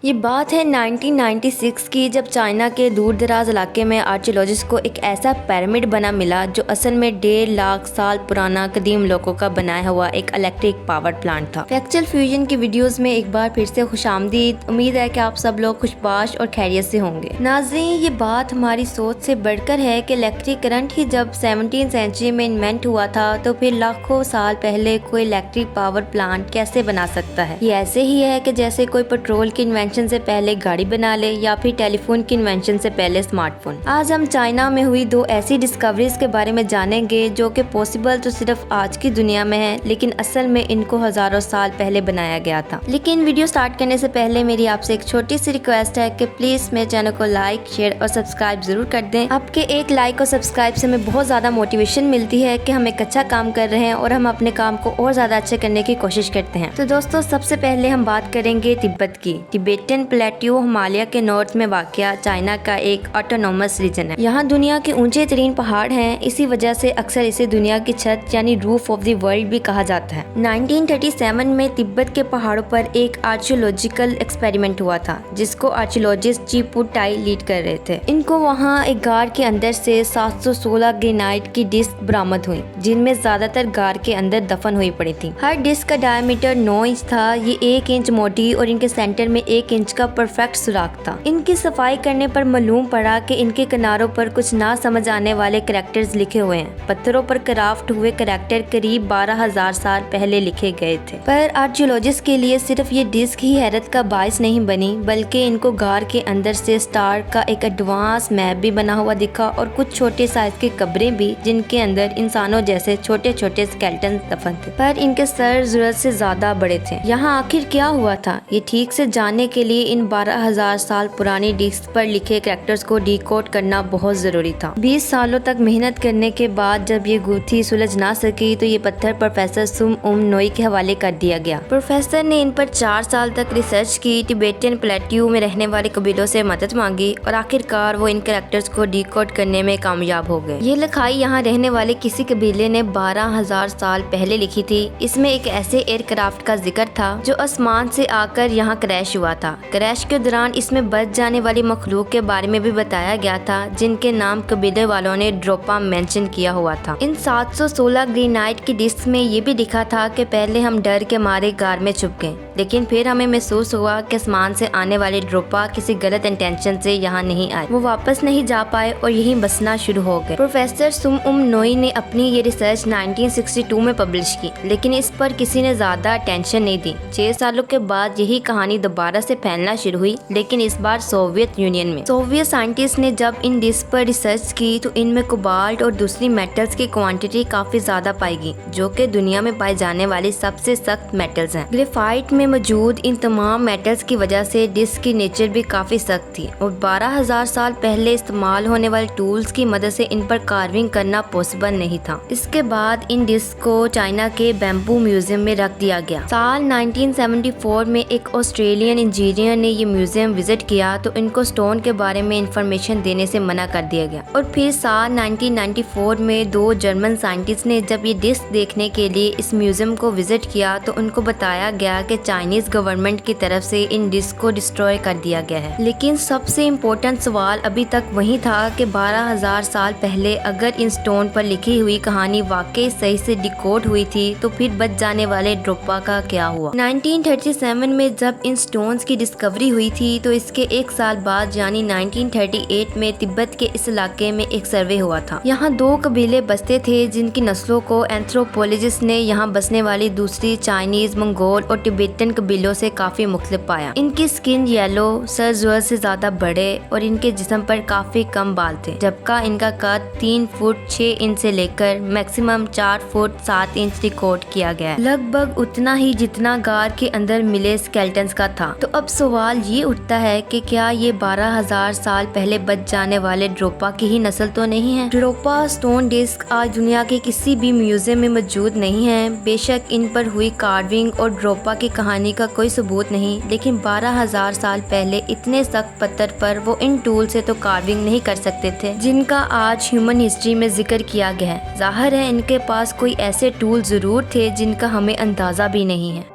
ये बात है 1996 की, जब चाइना के दूर दराज इलाके में आर्कियोलॉजिस्ट को एक ऐसा पिरामिड बना मिला जो असल में 1.5 लाख साल पुराना कदीम लोगों का बनाया हुआ एक इलेक्ट्रिक पावर प्लांट था। फैक्चुअल फ्यूजन की वीडियोस में एक बार फिर से खुशामदीद। उम्मीद है कि आप सब लोग खुशबाश और खैरियत से होंगे। नाज़रीन, ये बात हमारी सोच से बढ़कर है कि इलेक्ट्रिक करंट ही जब 17वीं सेंचुरी में इन्वेंट हुआ था, तो फिर लाखों साल पहले कोई इलेक्ट्रिक पावर प्लांट कैसे बना सकता है। ये ऐसे ही है कि जैसे कोई पेट्रोल की इन्वेंशन से पहले गाड़ी बना ले या फिर टेलीफोन की इन्वेंशन से पहले स्मार्टफोन। आज हम चाइना में हुई 2 ऐसी डिस्कवरीज के बारे में जानेंगे जो कि पॉसिबल तो सिर्फ आज की दुनिया में है, लेकिन असल में इनको हजारों साल पहले बनाया गया था। लेकिन वीडियो स्टार्ट करने से पहले मेरी आपसे एक छोटी सी रिक्वेस्ट है कि प्लीज मेरे चैनल को लाइक, शेयर और सब्सक्राइब जरूर कर दें। आपके एक लाइक और सब्सक्राइब से हमें बहुत ज्यादा मोटिवेशन मिलती है कि हम एक अच्छा काम कर रहे हैं और हम अपने काम को और ज्यादा अच्छे करने की कोशिश करते हैं। तो दोस्तों, सबसे पहले हम बात करेंगे तिब्बत की। टिबेटन प्लेट्यू हिमालय के नॉर्थ में वाक़या चाइना का एक ऑटोनोमस रीजन है। यहाँ दुनिया के ऊंचे तरीन पहाड़ हैं, इसी वजह से अक्सर इसे दुनिया की छत यानी रूफ ऑफ द वर्ल्ड भी कहा जाता है। 1937 में तिब्बत के पहाड़ों पर एक आर्कियोलॉजिकल एक्सपेरिमेंट हुआ था, जिसको आर्कियोलॉजिस्ट चीपू टाई लीड कर रहे थे। इनको वहाँ एक गार के अंदर से 716 ग्रेनाइट की डिस्क बरामद हुई, जिनमें ज्यादातर गार के अंदर दफन हुई पड़ी थी। हर डिस्क का डायमीटर 9 इंच था। ये 1 इंच मोटी और इनके सेंटर में 1 इंच का परफेक्ट सुराख था। इनकी सफाई करने पर मालूम पड़ा कि इनके किनारों पर कुछ ना समझ आने वाले कैरेक्टर्स लिखे हुए हैं। पत्थरों पर क्राफ्ट हुए कैरेक्टर करीब 12,000 साल पहले लिखे गए थे। पर आर्कियोलॉजिस्ट के लिए सिर्फ ये डिस्क ही हैरत का बायस नहीं बनी, बल्कि इनको गार के अंदर से स्टार का एक एडवांस मैप भी बना हुआ दिखा और कुछ छोटे साइज के कब्रें भी, जिनके अंदर इंसानों जैसे छोटे छोटे स्केलेटन दफन थे, पर इनके सर जरूरत से ज्यादा बड़े थे। यहाँ आखिर क्या हुआ था, ये ठीक से जानने के लिए इन 12,000 साल पुरानी डिस्क पर लिखे कैरेक्टर्स को डिकोड करना बहुत जरूरी था। 20 सालों तक मेहनत करने के बाद जब ये गुत्थी सुलझ ना सकी, तो ये पत्थर प्रोफेसर सुम उम नोई के हवाले कर दिया गया। प्रोफेसर ने इन पर 4 साल तक रिसर्च की, टिबेटन प्लेट्यू में रहने वाले कबीलों से मदद मांगी और आखिरकार वो इन कैरेक्टर्स को डिकोड करने में कामयाब हो गए। ये लिखाई यहाँ रहने वाले किसी कबीले ने 12,000 साल पहले लिखी थी। इसमें एक ऐसे एयरक्राफ्ट का जिक्र था जो आसमान से आकर यहाँ क्रैश हुआ था। क्रैश के दौरान इसमें बच जाने वाली मखलूक के बारे में भी बताया गया था, जिनके नाम कबीले वालों ने ड्रोपा मेंशन किया हुआ था। इन 716 ग्रेनाइट की डिस्क में ये भी लिखा था कि पहले हम डर के मारे गार में छुप गए, लेकिन फिर हमें महसूस हुआ कि आसमान से आने वाले ड्रोपा किसी गलत इंटेंशन से यहाँ नहीं आए। वो वापस नहीं जा पाए और यहीं बसना शुरू हो गए। प्रोफेसर सुम उम नोई ने अपनी ये रिसर्च 1962 में पब्लिश की, लेकिन इस पर किसी ने ज्यादा अटेंशन नहीं दी। 6 सालों के बाद यही कहानी दोबारा से फैलना शुरू हुई, लेकिन इस बार सोवियत यूनियन में। सोवियत साइंटिस्ट ने जब इन डिस्क पर रिसर्च की, तो इनमें कोबाल्ट और दूसरी मेटल्स की क्वांटिटी काफी ज्यादा पाई गई, जो कि दुनिया में पाई जाने वाली सबसे सख्त मेटल्स हैं। ग्रेफाइट में मौजूद इन तमाम मेटल्स की वजह से डिस्क की नेचर भी काफी सख्त थी और 12,000 साल पहले इस्तेमाल होने वाले टूल्स की मदद से इन पर कार्विंग करना पॉसिबल नहीं था। इसके बाद इन डिस्क को चाइना के बैम्बू म्यूजियम में रख दिया गया। साल 1974 में एक ऑस्ट्रेलियन इंजीनियर ने ये म्यूजियम विजिट किया, तो इनको स्टोन के बारे में इंफॉर्मेशन देने से मना कर दिया गया। और फिर साल 1994 में 2 जर्मन साइंटिस्ट ने जब ये डिस्क देखने के लिए इस म्यूजियम को विजिट किया, तो उनको बताया गया कि चाइनीज गवर्नमेंट की तरफ से इन डिस्क को डिस्ट्रॉय कर दिया गया है। लेकिन सबसे इम्पोर्टेंट सवाल अभी तक वही था कि 12,000 साल पहले अगर इन स्टोन पर लिखी हुई कहानी वाकई सही से डिकोड हुई थी, तो फिर बच जाने वाले ड्रोपा का क्या हुआ। 1937 में जब इन स्टोन्स की डिस्कवरी हुई थी, तो इसके 1 साल बाद यानी 1938 में तिब्बत के इस इलाके में एक सर्वे हुआ था। यहाँ 2 कबीले बसते थे, जिनकी नस्लों को एंथ्रोपोलॉजिस्ट ने यहाँ बसने वाली दूसरी चाइनीज, मंगोल और टिबेटन कबीलों से काफी मुख्तलिफ पाया। इनकी स्किन येलो, सर जरूरत से ज्यादा बड़े और इनके जिस्म पर काफी कम बाल थे, जबकि इनका कद 3 फुट 6 इंच से लेकर मैक्सिमम 4 फुट 7 इंच रिकॉर्ड किया गया, लगभग उतना ही जितना गार के अंदर मिले स्केलेटन्स का था। तो अब सवाल ये उठता है कि क्या ये 12,000 साल पहले बच जाने वाले ड्रोपा की ही नस्ल तो नहीं है। ड्रोपा स्टोन डिस्क आज दुनिया के किसी भी म्यूजियम में मौजूद नहीं है। बेशक इन पर हुई कार्विंग और ड्रोपा की कहानी का कोई सबूत नहीं, लेकिन 12,000 साल पहले इतने सख्त पत्थर पर वो इन टूल से तो कार्विंग नहीं कर सकते थे, जिनका आज ह्यूमन हिस्ट्री में जिक्र किया गया है। जाहिर है इनके पास कोई ऐसे टूल जरूर थे जिनका हमें अंदाजा भी नहीं है।